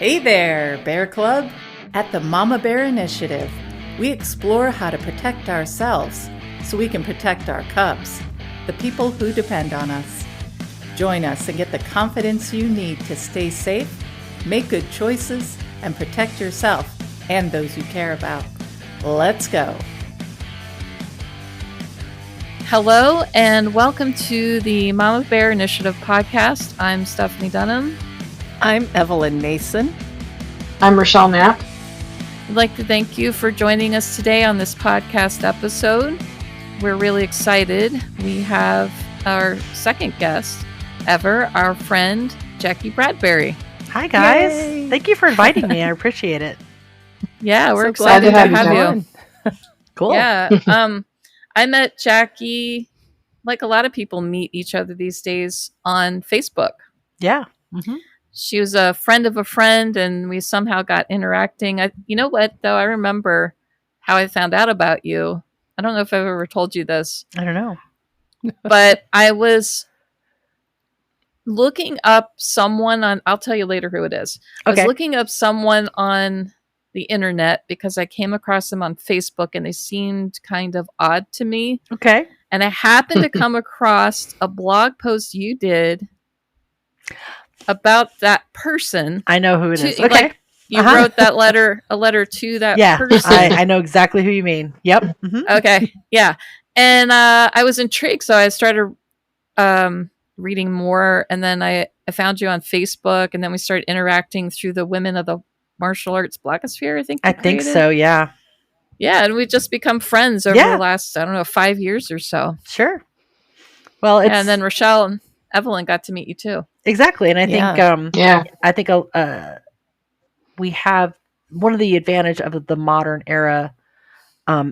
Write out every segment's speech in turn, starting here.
Hey there, Bear Club! At the Mama Bear Initiative, we explore how to protect ourselves so we can protect our cubs, the people who depend on us. Join us and get the confidence you need to stay safe, make good choices, and protect yourself and those you care about. Let's go! Hello and welcome to the Mama Bear Initiative podcast. I'm Stephanie Dunham. I'm Evelyn Mason. I'm Rochelle Knapp. I'd like to thank you for joining us today on this podcast episode. We're really excited. We have our second guest ever, our friend Jackie Bradbury. Hi guys. Yay. Thank you for inviting me. I appreciate it. Yeah, we're So excited glad to have you. Cool. Yeah. I met Jackie, like a lot of people meet each other these days, on Facebook. Yeah. Mm-hmm. She was a friend of a friend, and we somehow got interacting. You know what, though? I remember how I found out about you. I don't know if I've ever told you this. I don't know. But I was looking up someone on, I'll tell you later who it is. I was looking up someone on the internet because I came across them on Facebook and they seemed kind of odd to me. Okay. And I happened to come across a blog post you did about that person. I know who it is. Okay. Okay. You wrote a letter to that person. I know exactly who you mean. Yep. Mm-hmm. Okay. Yeah. And I was intrigued. So I started reading more. And then I found you on Facebook. And then we started interacting through the Women of the Martial Arts blogosphere, I think. I think so. Yeah. Yeah. And we've just become friends over the last, 5 years or so. Sure. Well, and then Rochelle and Evelyn got to meet you too. Exactly. And I think, we have one of the advantage of the modern era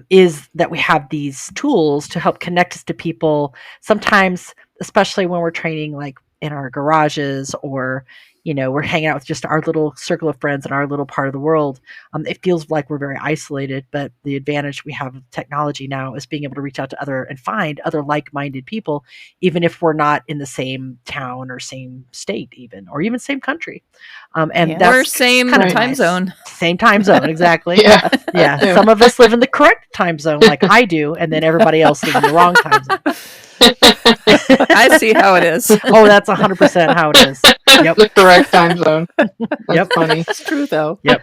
is that we have these tools to help connect us to people. Sometimes, especially when we're training, like in our garages or, we're hanging out with just our little circle of friends in our little part of the world. It feels like we're very isolated, but the advantage we have of technology now is being able to reach out to and find other like-minded people, even if we're not in the same town or same state or even same country. Or same time zone. Same time zone, exactly. Yeah. Some of us live in the correct time zone like I do, and then everybody else lives in the wrong time zone. I see how it is. Oh, that's 100% how it is. Yep. The correct time zone. That's funny. It's true, though. Yep.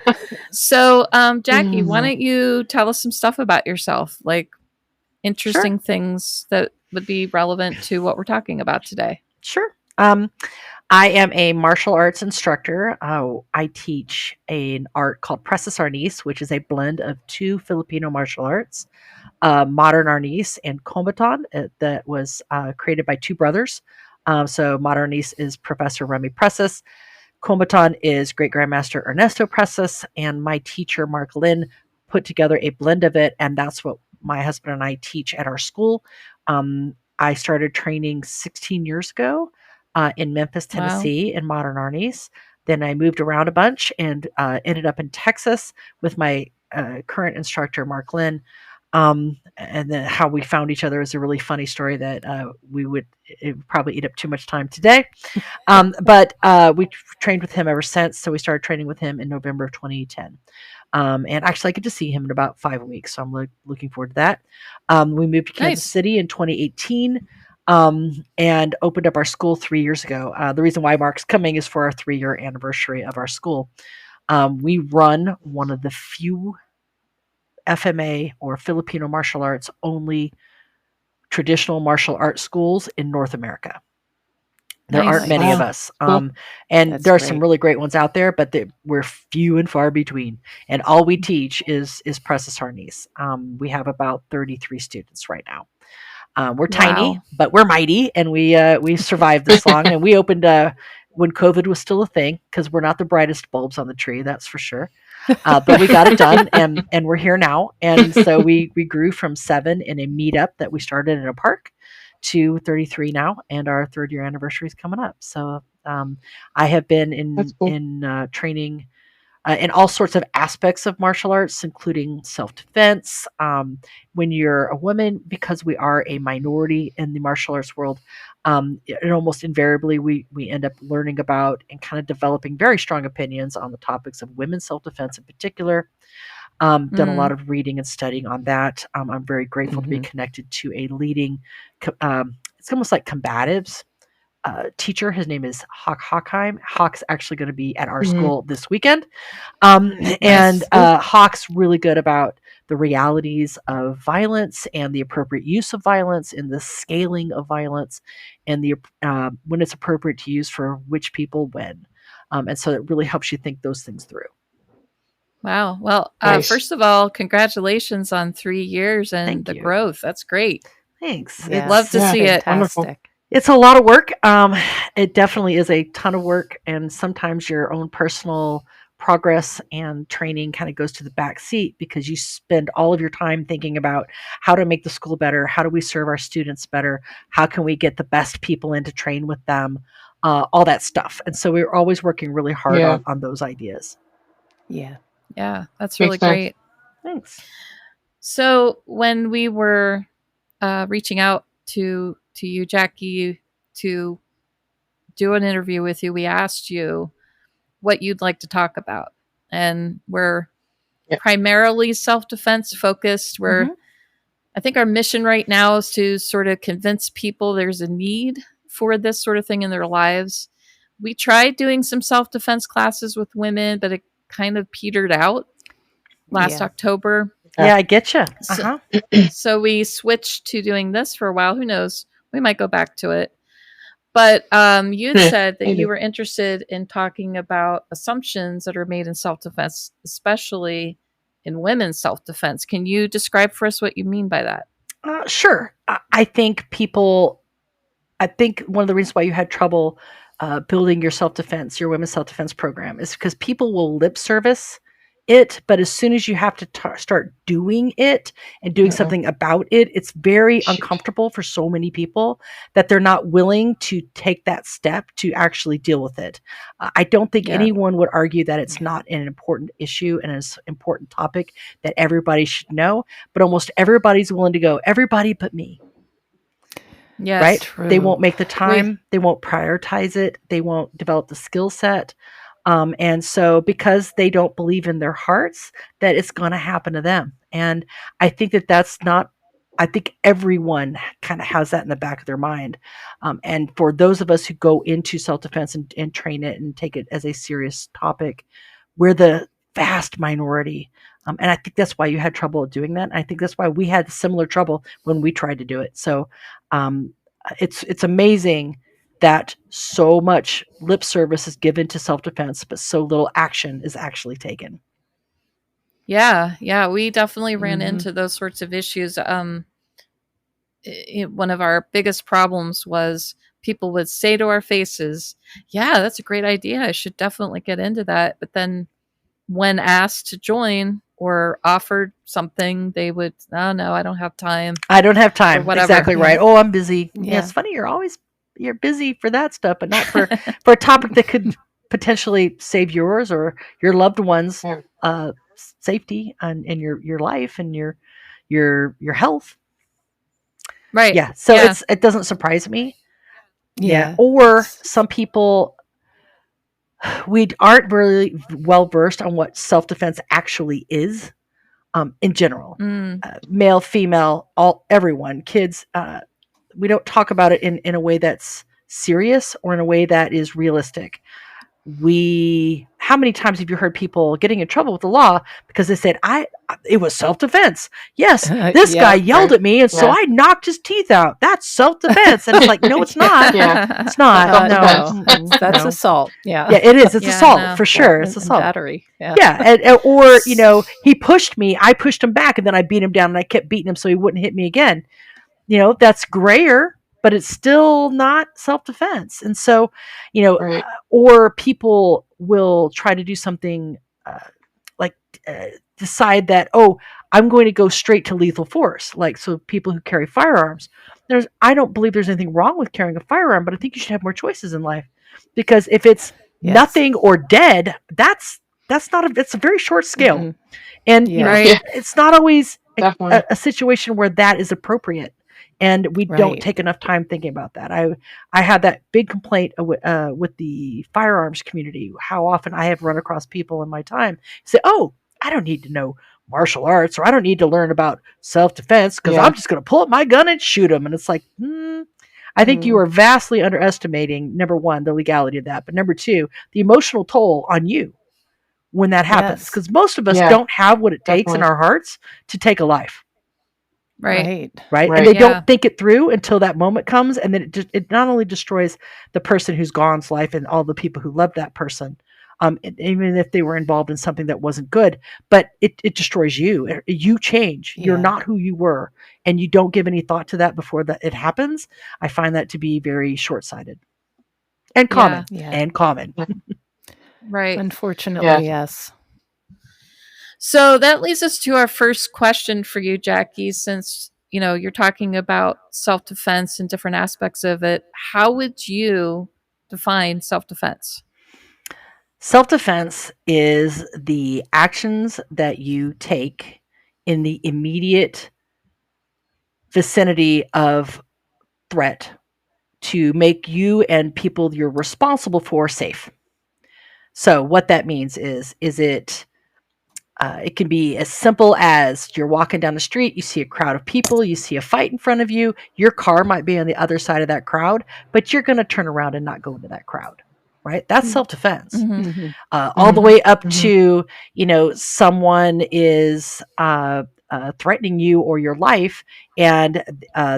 So, Jackie, why don't you tell us some stuff about yourself, like interesting things that would be relevant to what we're talking about today? Sure. I am a martial arts instructor. I teach an art called Precis Arnis, which is a blend of two Filipino martial arts, modern Arnis and Combaton, that was created by two brothers. So modern Arnis is Professor Remy Precis. Combaton is Great Grandmaster Ernesto Precis, and my teacher, Mark Lynn, put together a blend of it, and that's what my husband and I teach at our school. I started training 16 years ago in Memphis, Tennessee, in modern Arnis. Then I moved around a bunch and ended up in Texas with my current instructor, Mark Lynn. And then how we found each other is a really funny story that it would probably eat up too much time today. But we trained with him ever since. So we started training with him in November of 2010. And actually I get to see him in about 5 weeks. So I'm looking forward to that. We moved to Kansas City in 2018 and opened up our school 3 years ago. The reason why Mark's coming is for our 3-year anniversary of our school. We run one of the few FMA or Filipino martial arts only traditional martial arts schools in North America. There aren't many of us. And there are some really great ones out there, but we're few and far between. And all we teach is Precis Arnis. We have about 33 students right now. We're tiny, but we're mighty, and we survived this long. And we opened when COVID was still a thing, because we're not the brightest bulbs on the tree, that's for sure. But we got it done, and we're here now. And so we grew from 7 in a meetup that we started in a park to 33 now, and our 3rd year anniversary is coming up. So I have been in training in all sorts of aspects of martial arts, including self-defense. When you're a woman, because we are a minority in the martial arts world, And almost invariably we end up learning about and kind of developing very strong opinions on the topics of women's self-defense in particular. Done a lot of reading and studying on that. I'm very grateful to be connected to a leading, it's almost like combatives teacher. His name is Hawk Hockheim. Hawk's actually going to be at our school this weekend. And Hawk's really good about the realities of violence and the appropriate use of violence and the scaling of violence and the when it's appropriate to use for which people when. And so it really helps you think those things through. Wow. Well, Nice. first of all, congratulations on 3 years and Thank the you. growth. That's great. Thanks. Yes. Love to see it. Fantastic. It's a lot of work. It definitely is a ton of work, and sometimes your own personal progress and training kind of goes to the back seat because you spend all of your time thinking about how to make the school better, how do we serve our students better, how can we get the best people in to train with them, all that stuff. And so we're always working really hard Yeah. on those ideas. Yeah. Yeah, that's Makes really sense. great. Thanks. So when we were reaching out to you, Jackie, to do an interview with you, we asked you what you'd like to talk about. And we're Yep. primarily self-defense focused. I think our mission right now is to sort of convince people there's a need for this sort of thing in their lives. We tried doing some self-defense classes with women, but it kind of petered out last Yeah. October. Yeah, I get you. So- So we switched to doing this for a while. Who knows? We might go back to it. But you'd Yeah, said that maybe. you were interested in talking about assumptions that are made in self-defense, especially in women's self-defense. Can you describe for us what you mean by that? Sure. I think one of the reasons why you had trouble building your self-defense, your women's self-defense program, is because people will lip service it, but as soon as you have to start doing it and doing something about it, it's very uncomfortable for so many people that they're not willing to take that step to actually deal with it. I don't think anyone would argue that it's not an important issue and an important topic that everybody should know, but almost everybody's willing to go, everybody but me. Yes. Right? True. They won't make the time. They won't prioritize it. They won't develop the skill set. And so because they don't believe in their hearts that it's going to happen to them. And I think I think everyone kind of has that in the back of their mind. And for those of us who go into self-defense and train it and take it as a serious topic, we're the vast minority. And I think that's why you had trouble doing that. And I think that's why we had similar trouble when we tried to do it. So it's amazing that so much lip service is given to self-defense, but so little action is actually taken. Yeah, we definitely ran into those sorts of issues. One of our biggest problems was people would say to our faces, yeah, that's a great idea. I should definitely get into that. But then when asked to join or offered something, they would, oh, no, I don't have time. I don't have time. Or whatever. Exactly right. Oh, I'm busy. Yeah, Yeah. it's funny. You're busy for that stuff, but not for a topic that could potentially save yours or your loved ones' safety and your life and your health. Right. Yeah. So it doesn't surprise me. Yeah. Or some people, we aren't really well versed on what self-defense actually is in general. Male, female, everyone, kids. We don't talk about it in a way that's serious or in a way that is realistic. How many times have you heard people getting in trouble with the law because they said, it was self-defense. Yes, this guy yelled at me, and so I knocked his teeth out. That's self-defense. And it's like, no, it's not. It's not. No. That's assault. Yeah. Yeah, it is. It's assault for sure. It's assault. Battery. Yeah. Or, he pushed me. I pushed him back, and then I beat him down, and I kept beating him so he wouldn't hit me again. That's grayer, but it's still not self-defense. And so, or people will try to do something decide that, I'm going to go straight to lethal force. So people who carry firearms, I don't believe there's anything wrong with carrying a firearm, but I think you should have more choices in life, because if it's nothing or dead, that's a very short scale. And, it's not always a situation where that is appropriate. And we don't Right. take enough time thinking about that. I had that big complaint with the firearms community, how often I have run across people in my time say, oh, I don't need to know martial arts, or I don't need to learn about self-defense because Yeah. I'm just going to pull up my gun and shoot them. And it's like, I think you are vastly underestimating, number one, the legality of that, but number two, the emotional toll on you when that happens. Yes. Because most of us Yeah, don't have what it takes in definitely. our hearts to take a life. Right. Right. Right. Right. And they Yeah. don't think it through until that moment comes. And then it not only destroys the person who's gone's life and all the people who love that person, even if they were involved in something that wasn't good, but it destroys you. You change. You're Yeah. not who you were. And you don't give any thought to that before that it happens. I find that to be very short-sighted and common. Yeah. And common. Right. Unfortunately, yes. So that leads us to our first question for you, Jackie, since you're talking about self-defense and different aspects of it. How would you define self-defense? Self-defense is the actions that you take in the immediate vicinity of threat to make you and people you're responsible for safe. So what that means is it can be as simple as you're walking down the street, you see a crowd of people, you see a fight in front of you, your car might be on the other side of that crowd, but you're going to turn around and not go into that crowd, right? That's self-defense. Mm-hmm. All the way up to, someone is threatening you or your life, and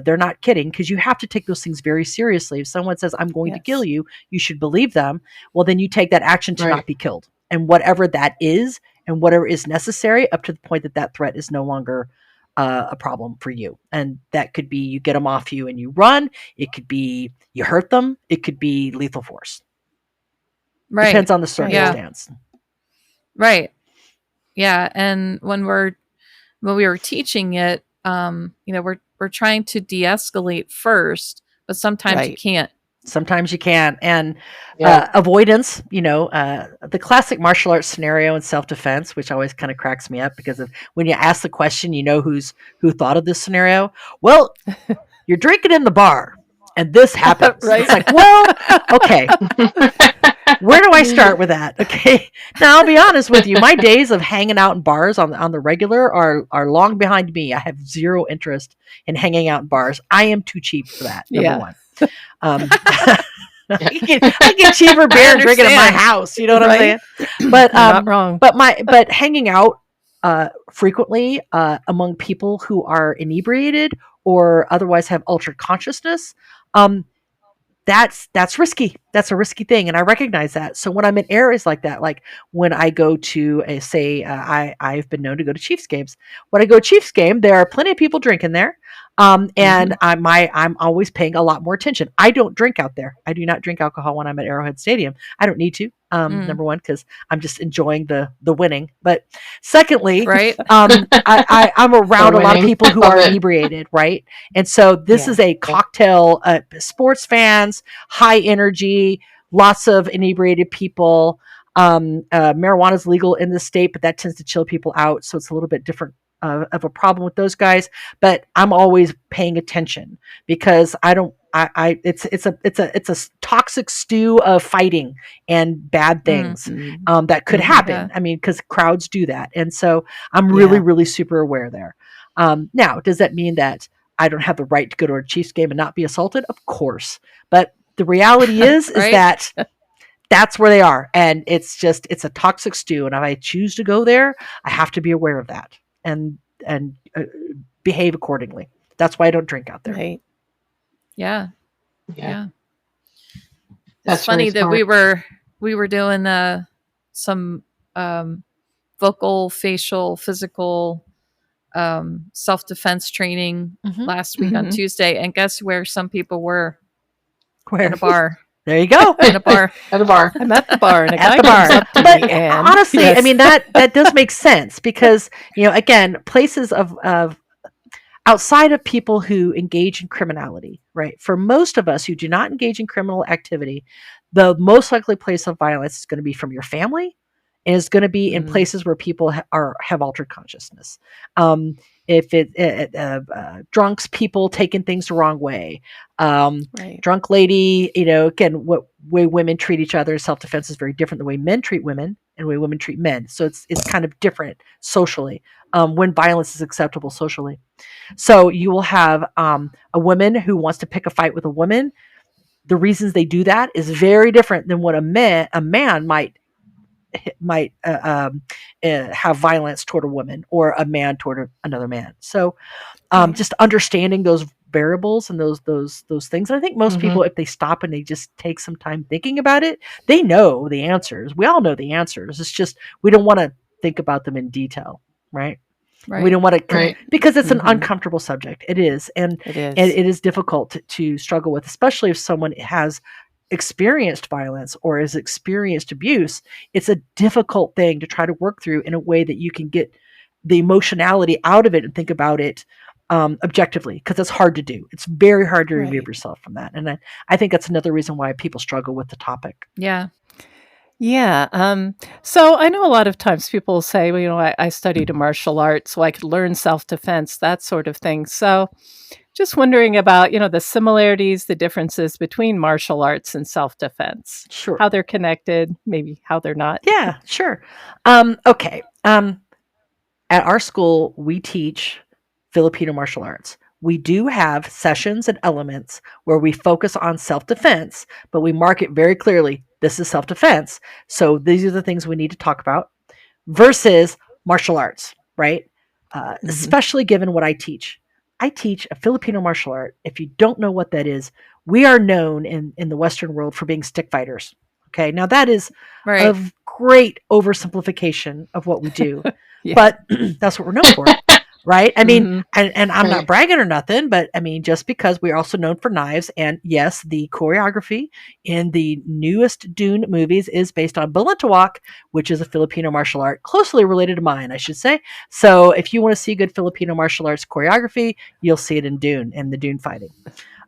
they're not kidding, because you have to take those things very seriously. If someone says, I'm going to kill you, you should believe them. Well, then you take that action to not be killed. And whatever that is, and whatever is necessary up to the point that that threat is no longer a problem for you. And that could be you get them off you and you run. It could be you hurt them. It could be lethal force. Right. Depends on the circumstance. Right. Yeah. And when we were teaching it, we're trying to de-escalate first, but sometimes you can't. Sometimes you can. And avoidance, the classic martial arts scenario in self-defense, which always kind of cracks me up, because of when you ask the question, who thought of this scenario. Well, you're drinking in the bar and this happens. Right. It's like, well, okay. Where do I start with that? Okay. Now I'll be honest with you. My days of hanging out in bars on the regular are long behind me. I have zero interest in hanging out in bars. I am too cheap for that. Number one. I get cheaper beer and drink it at my house. You know what I'm saying? But not wrong. But hanging out frequently among people who are inebriated or otherwise have altered consciousness, that's risky. That's a risky thing, and I recognize that. So when I'm in areas like that, like when I go to I've been known to go to Chiefs games. When I go to Chiefs game, there are plenty of people drinking there. And I'm always paying a lot more attention. I don't drink out there. I do not drink alcohol when I'm at Arrowhead Stadium. I don't need to. Number one, because I'm just enjoying the winning. But secondly, right. I'm around a lot of people who are inebriated, right? And so this is a cocktail. Sports fans, high energy, lots of inebriated people. Marijuana is legal in the state, but that tends to chill people out. So it's a little bit different of a problem with those guys, but I'm always paying attention, because it's a toxic stew of fighting and bad things that could happen. Yeah. I mean, because crowds do that, and so I'm really super aware there. Now, does that mean that I don't have the right to go to a Chiefs game and not be assaulted? Of course, but the reality is Right? that that's where they are, and it's a toxic stew, and if I choose to go there, I have to be aware of that and behave accordingly. That's why I don't drink out there. Right. Yeah. That's It's funny that we were doing some vocal, facial, physical self-defense training last week on Tuesday, and guess where some people were? Where? In a bar. There you go. In a bar. At a bar. I'm at the bar and a At guy the bar. comes up to But me and honestly, I mean, that does make sense, because, again, places of outside of people who engage in criminality, right? For most of us who do not engage in criminal activity, the most likely place of violence is going to be from your family, and is going to be in places where people have altered consciousness. if drunks, people taking things the wrong way, Right. drunk lady, again, what way women treat each other in self-defense is very different. The way men treat women and the way women treat men. So it's kind of different socially, when violence is acceptable socially. So you will have a woman who wants to pick a fight with a woman. The reasons they do that is very different than what a man might have violence toward a woman, or a man toward another man. So just understanding those variables and those things. And I think most people, if they stop and they just take some time thinking about it, they know the answers. We all know the answers. It's just we don't want to think about them in detail, right? Right. We don't want to, Right. because it's an uncomfortable subject. It is, and It is. it is difficult to struggle with, especially if someone has experienced violence or has experienced abuse. It's a difficult thing to try to work through in a way that you can get the emotionality out of it and think about it objectively, because it's hard to do. It's very hard to remove yourself from that. And I think that's another reason why people struggle with the topic. Yeah. Yeah. So I know a lot of times people say, well, I studied a martial art, so I could learn self-defense, that sort of thing. So just wondering about, the similarities, the differences between martial arts and self-defense. Sure. How they're connected, maybe how they're not. Yeah, sure. Okay. At our school, we teach Filipino martial arts. We do have sessions and elements where we focus on self-defense, but we mark it very clearly. This is self-defense. So these are the things we need to talk about versus martial arts, right? Especially given what I teach. I teach a Filipino martial art. If you don't know what that is, we are known in the Western world for being stick fighters. Okay. Now that is a great oversimplification of what we do, but that's what we're known for. Right. I mean, and I'm not bragging or nothing, but I mean, just because we're also known for knives, and yes, the choreography in the newest Dune movies is based on Balintawak, which is a Filipino martial art closely related to mine, I should say. So if you want to see good Filipino martial arts choreography, you'll see it in Dune and the Dune fighting.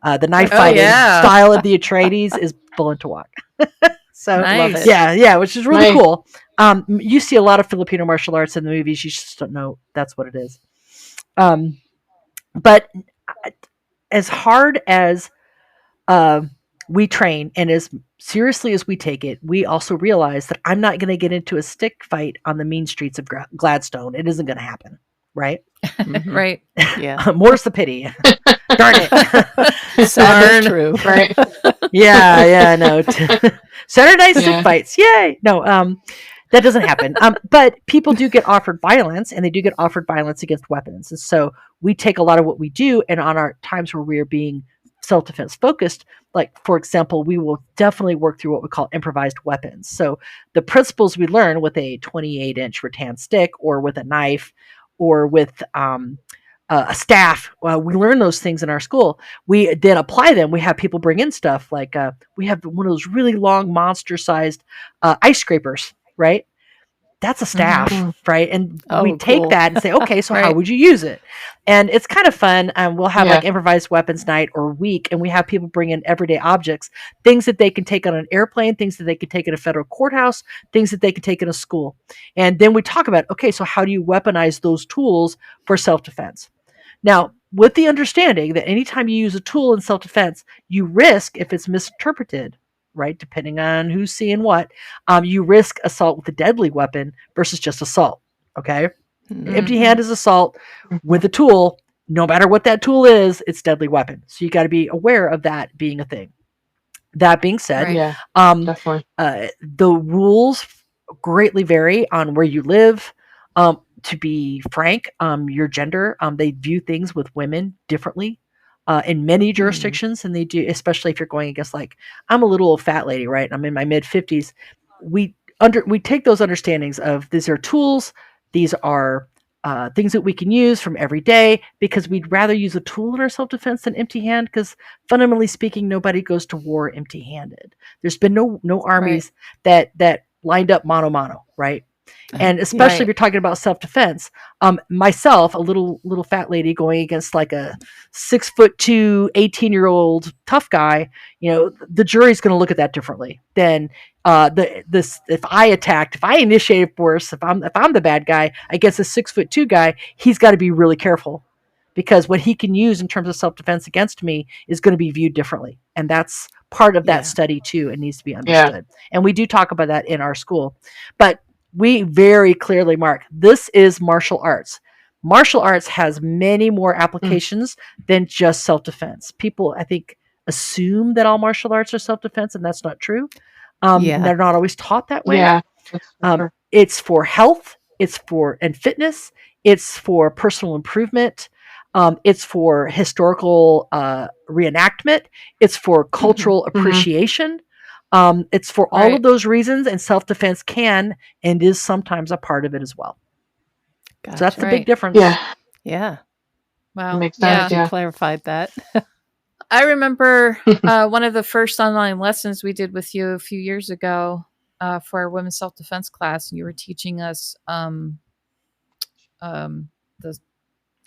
The knife fighting style of the Atreides is Balintawak. So nice. Yeah, which is really cool. You see a lot of Filipino martial arts in the movies. You just don't know that's what it is. But as hard as we train and as seriously as we take it, we also realize that I'm not going to get into a stick fight on the mean streets of Gladstone. It isn't going to happen. Right. Right. Yeah. More's the pity. Darn it. Sad but true. Right. Yeah. No. Saturday night stick fights. Yay. No. That doesn't happen. But people do get offered violence, and they do get offered violence against weapons. And so we take a lot of what we do, and on our times where we are being self-defense focused, like, for example, we will definitely work through what we call improvised weapons. So the principles we learn with a 28-inch rattan stick, or with a knife, or with a staff, we learn those things in our school. We then apply them. We have people bring in stuff like we have one of those really long, monster-sized ice scrapers. Right? That's a staff, right? And we take that and say, okay, so how would you use it? And it's kind of fun. We'll have like improvised weapons night or week, and we have people bring in everyday objects, things that they can take on an airplane, things that they can take in a federal courthouse, things that they can take in a school. And then we talk about, okay, so how do you weaponize those tools for self-defense? Now, with the understanding that anytime you use a tool in self-defense, you risk, if it's misinterpreted, right, depending on who's seeing what, you risk assault with a deadly weapon versus just assault. Okay. Empty hand is assault. With a tool, no matter what that tool is, it's deadly weapon. So you got to be aware of that being a thing. That being said, definitely. The rules greatly vary on where you live. To be frank, your gender, they view things with women differently. In many jurisdictions, and they do, especially if you're going against, like, I'm a little old fat lady, right? I'm in my mid 50s. We take those understandings of these are tools, these are things that we can use from every day, because we'd rather use a tool in our self-defense than empty hand, because fundamentally speaking, nobody goes to war empty handed. There's been no armies that lined up mano, right? And especially Right. if you're talking about self-defense, myself, a little fat lady going against like a 6'2", 18-year-old tough guy, the jury's going to look at that differently than if I initiated force, if I'm the bad guy against a 6'2" guy, he's got to be really careful, because what he can use in terms of self-defense against me is going to be viewed differently. And that's part of that study too. It needs to be understood. And we do talk about that in our school, but we very clearly mark, this is martial arts. Martial arts has many more applications than just self-defense. People, I think, assume that all martial arts are self-defense, and that's not true. They're not always taught that way. Yeah, that's for sure. It's for health, and fitness, it's for personal improvement, it's for historical reenactment, it's for cultural appreciation. It's for all of those reasons, and self-defense can and is sometimes a part of it as well. Gotcha. So that's the big difference. Yeah. Wow. Makes sense. You clarified that. I remember one of the first online lessons we did with you a few years ago for our women's self-defense class, and you were teaching us the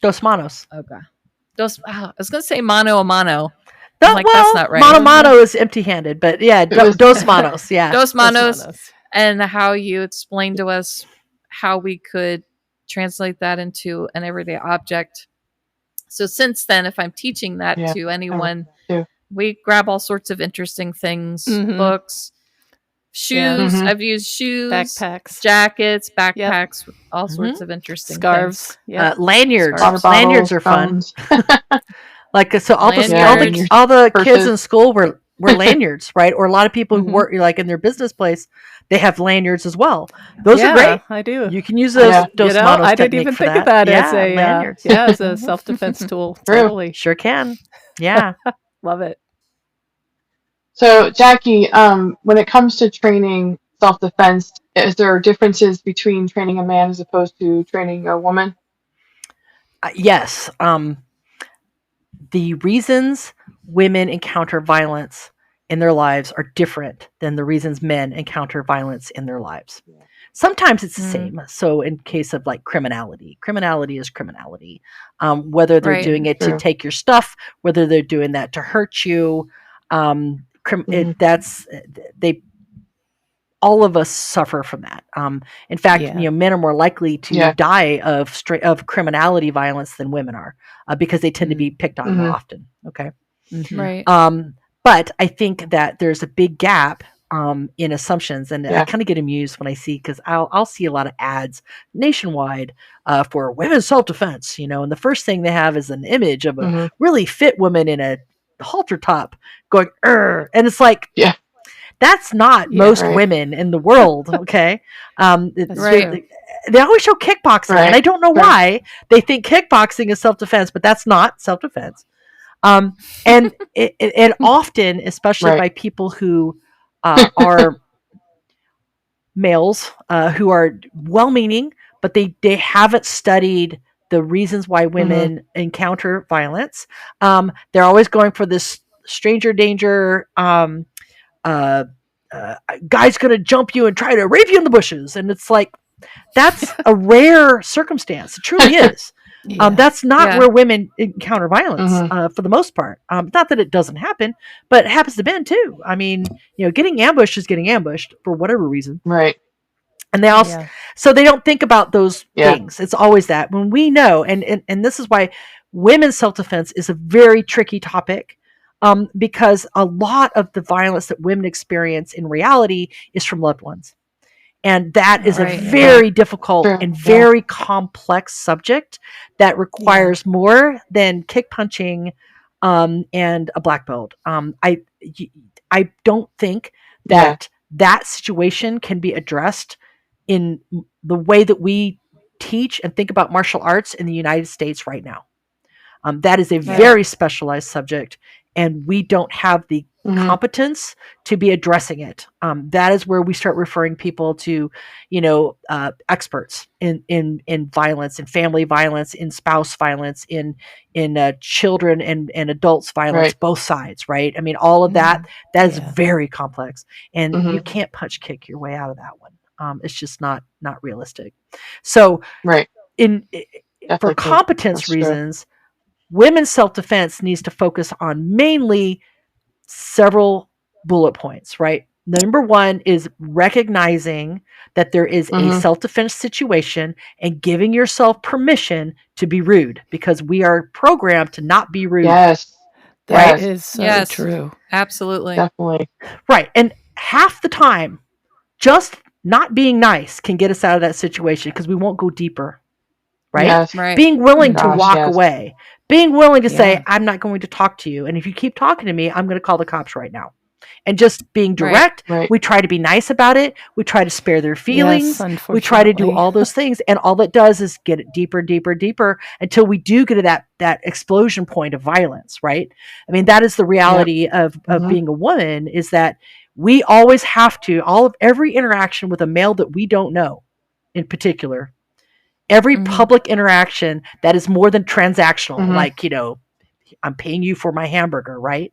Dos Manos. Okay. I was going to say mano a mano. That's not right. Mano is empty-handed, but yeah, Dos Manos. Yeah. Dos Manos. And how you explained to us how we could translate that into an everyday object. So since then, if I'm teaching that to anyone, we grab all sorts of interesting things, books, shoes. I've used shoes, backpacks, jackets, backpacks, all sorts of interesting scarves, things. Lanyards. Bottles, lanyards are fun. Like, so all the kids in school were lanyards, right? Or a lot of people who work like in their business place, they have lanyards as well. Those are great. I do. You can use those. I didn't even think of that as a lanyards. As a self-defense tool. Totally, sure can. Yeah, love it. So, Jackie, when it comes to training self-defense, is there differences between training a man as opposed to training a woman? Yes. The reasons women encounter violence in their lives are different than the reasons men encounter violence in their lives. Sometimes it's the same. So in case of like criminality is criminality. Whether they're doing it to take your stuff, whether they're doing that to hurt you, all of us suffer from that. In fact, men are more likely to die of criminality violence than women are, because they tend to be picked on more often. Okay. Right. But I think that there's a big gap in assumptions, and I kind of get amused when I see, because I'll see a lot of ads nationwide for women's self-defense, and the first thing they have is an image of a really fit woman in a halter top going, and it's like, that's not most women in the world. Okay. They always show kickboxing, and I don't know why they think kickboxing is self-defense, but that's not self-defense. And it often, especially by people who are males, who are well-meaning, but they haven't studied the reasons why women encounter violence. They're always going for this stranger danger, guy's going to jump you and try to rape you in the bushes. And it's like, that's a rare circumstance. It truly is. That's not where women encounter violence for the most part. Not that it doesn't happen, but it happens to men too. I mean, getting ambushed is getting ambushed for whatever reason. Right. And they also, so they don't think about those things. It's always that when we know, and this is why women's self-defense is a very tricky topic. Because a lot of the violence that women experience in reality is from loved ones. And that is a very difficult and very complex subject that requires more than kick punching and a black belt. I don't think that situation can be addressed in the way that we teach and think about martial arts in the United States right now. That is a very specialized subject, and we don't have the competence to be addressing it. That is where we start referring people to, experts in violence, in family violence, in spouse violence, in children and adults violence, both sides, right? I mean, all of that is very complex, and you can't punch kick your way out of that one. It's just not realistic. So Right. for Definitely think competence that's true. reasons, women's self-defense needs to focus on mainly several bullet points, right? Number one is recognizing that there is a Mhm. self-defense situation and giving yourself permission to be rude, because we are programmed to not be rude. Yes. That Yes. is so Yes. true. Absolutely. Definitely. Right. And half the time, just not being nice can get us out of that situation because we won't go deeper. Right? Yes. Right. Being willing to Gosh, walk yes. away, being willing to say, Yeah. I'm not going to talk to you. And if you keep talking to me, I'm going to call the cops right now. And just being direct, Right. we try to be nice about it. We try to spare their feelings. Yes, We try to do unfortunately. all those things. And all it does is get it deeper, deeper, deeper until we do get to that explosion point of violence, right? I mean, that is the reality of Mhm. being a woman, is that we always have to, every interaction with a male that we don't know in particular, every Mhm. public interaction that is more than transactional, Mhm. like, I'm paying you for my hamburger, right?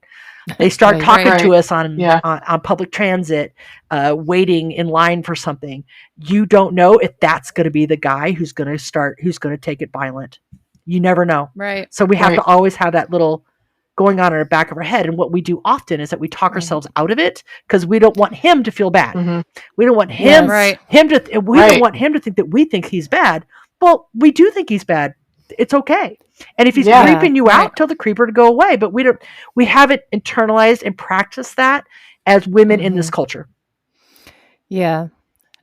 They start Right. talking Right. to us on, Yeah. on public transit, waiting in line for something. You don't know if that's going to be the guy who's going to take it violent. You never know. Right. So we have Right. to always have that little going on in the back of our head. And what we do often is that we talk Right. ourselves out of it because we don't want him to feel bad. Mhm. We don't want Yes. him, Right. we don't Right. want him to think that we think he's bad. Well, we do think he's bad. It's okay. And if he's Yeah. creeping you Right. out, tell the creeper to go away. But we haven't internalized and practiced that as women in this culture. Yeah.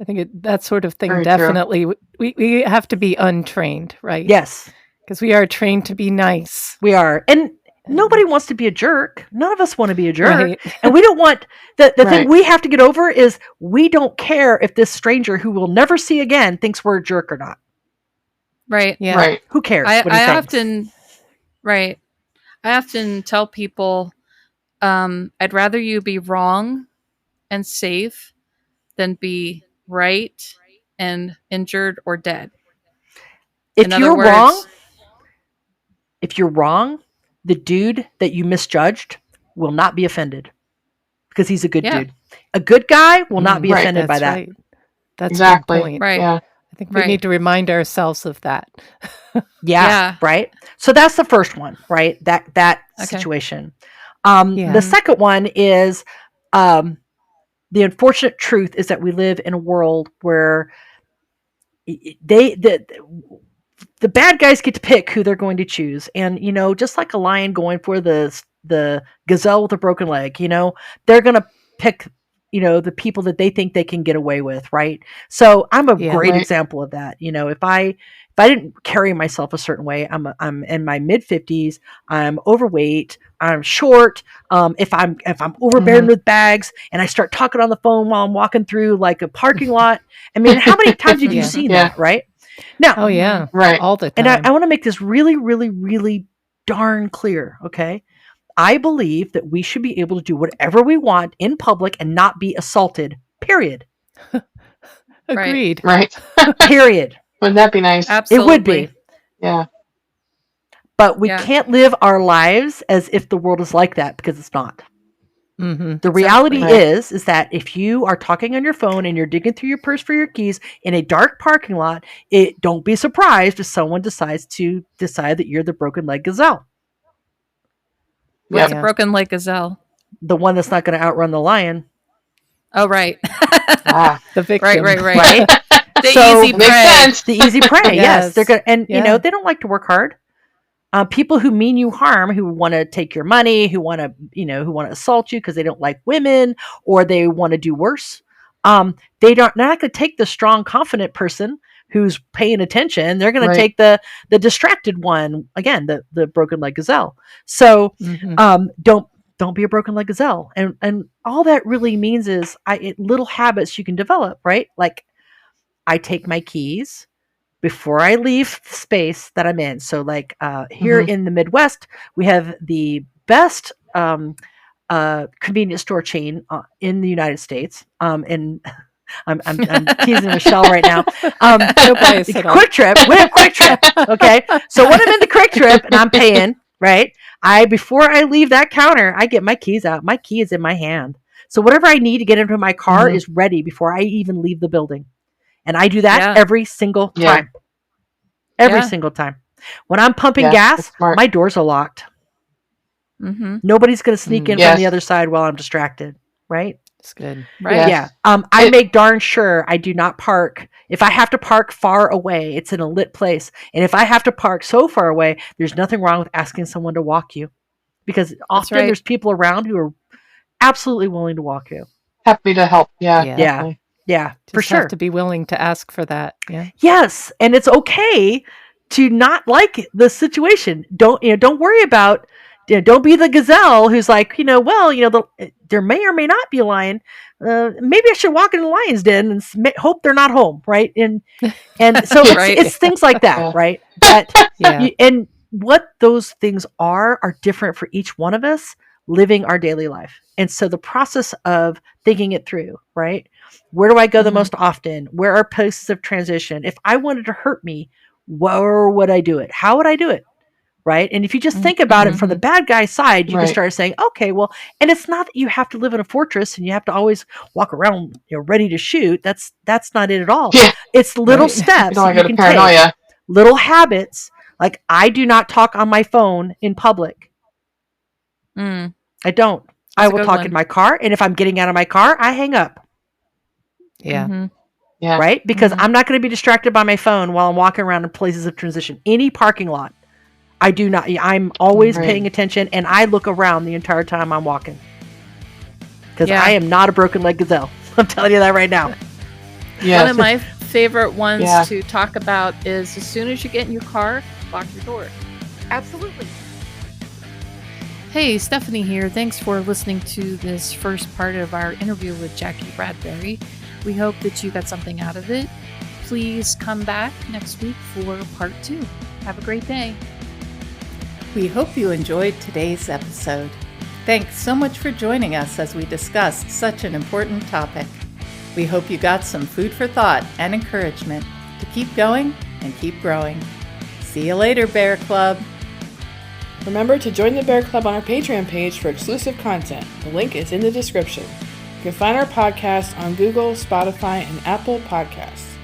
I think that sort of thing Very true. definitely, we have to be untrained, right? Yes, Because we are trained to be nice. we are. And nobody wants to be a jerk. None of us want to be a jerk. Right. And we don't want the thing Right. we have to get over is we don't care if this stranger who we'll never see again thinks we're a jerk or not. Right. Yeah. Right. Who cares? I what he thinks? I often tell people, I'd rather you be wrong and safe than be right and injured or dead. If In other you're words, wrong, the dude that you misjudged will not be offended because he's a good Yeah. dude. A good guy will not be Right. offended by That's that. right. That's Exactly. a good point. Right. Yeah. I think we Right. need to remind ourselves of that. Yeah. Right. So that's the first one, right? That Okay. situation. Yeah. The second one is the unfortunate truth is that we live in a world where the bad guys get to pick who they're going to choose, and just like a lion going for the gazelle with a broken leg, they're going to pick the people that they think they can get away with, right? So I'm a Yeah. great Right. example of that. If I didn't carry myself a certain way, I'm in my mid 50s, I'm overweight, I'm short. If I'm overbearing with bags and I start talking on the phone while I'm walking through like a parking lot, I mean, how many times have you Yeah. seen Yeah. that, right? Now, Oh, yeah. Right. All the and time. I want to make this really, really, really darn clear, okay? I believe that we should be able to do whatever we want in public and not be assaulted, period. Agreed. Right. Period. Wouldn't that be nice? Absolutely. It would be. Yeah. But we Yeah. can't live our lives as if the world is like that, because it's not. Mm-hmm. The reality Right. is that if you are talking on your phone and you're digging through your purse for your keys in a dark parking lot, don't be surprised if someone decides that you're the broken leg gazelle, What's Yeah. a broken leg gazelle? the one that's not going to outrun the lion. Oh, right. Ah. The victim. Right. Right? The So- easy Makes prey. sense. The easy prey. Yes, they're Yes. going, and Yeah. they don't like to work hard. People who mean you harm, who want to take your money, who want to assault you because they don't like women or they want to do worse. They're not going to take the strong, confident person who's paying attention. They're going Right. to take the distracted one, again, the broken leg gazelle. So Mhm. don't be a broken leg gazelle. And all that really means is little habits you can develop, right? Like I take my keys before I leave the space that I'm in. So like here in the Midwest, we have the best convenience store chain in the United States. And I'm teasing Michelle right now. No bias at all. Quick Trip. We have Quick Trip. Okay. So when I'm in the Quick Trip and I'm paying, right? Before I leave that counter, I get my keys out. My key is in my hand. So whatever I need to get into my car is ready before I even leave the building. And I do that Yeah. every single Yeah. time. Every Yeah. single time. When I'm pumping Yeah, gas, that's smart. my doors are locked. Mm-hmm. Nobody's going to sneak in Yes. from the other side while I'm distracted, right? It's good. Right. Yes. Yeah. I It- make darn sure I do not park. If I have to park far away, it's in a lit place. And if I have to park so far away, there's nothing wrong with asking someone to walk you. Because often right. there's people around who are absolutely willing to walk you. Happy to help. Yeah, Yeah. definitely. Yeah, for Just have sure. to be willing to ask for that. Yeah. Yes, and it's okay to not like the situation. Don't worry about. Don't be the gazelle who's like, there may or may not be a lion. Maybe I should walk in the lion's den and hope they're not home, right? And so Right. it's things like that, Yeah. right? That Yeah. and what those things are different for each one of us living our daily life. And so the process of thinking it through, right? Where do I go the Mhm. most often? Where are places of transition? If I wanted to hurt me, where would I do it? How would I do it? Right. And if you just think about it from the bad guy side, you can Right. start saying, okay, well, and it's not that you have to live in a fortress and you have to always walk around, ready to shoot. That's not it at all. Yeah. It's little Right. You steps don't that want to you go to can take, paranoia. little habits. Like I do not talk on my phone in public. Mm. I don't. I That's a will good talk one. in my car. And if I'm getting out of my car, I hang up. Yeah. Mhm. Yeah. Right? Because Mhm. I'm not going to be distracted by my phone while I'm walking around in places of transition. Any parking lot. I do not. I'm always Right. paying attention and I look around the entire time I'm walking. Because Yeah. I am not a broken leg gazelle. I'm telling you that right now. Yes. One of my favorite ones Yeah. to talk about is as soon as you get in your car, lock your door. Absolutely. Hey, Stephanie here. Thanks for listening to this first part of our interview with Jackie Bradbury. We hope that you got something out of it. Please come back next week for part 2. Have a great day. We hope you enjoyed today's episode. Thanks so much for joining us as we discussed such an important topic. We hope you got some food for thought and encouragement to keep going and keep growing. See you later, Bear Club. Remember to join the Bear Club on our Patreon page for exclusive content. The link is in the description. You can find our podcast on Google, Spotify, and Apple Podcasts.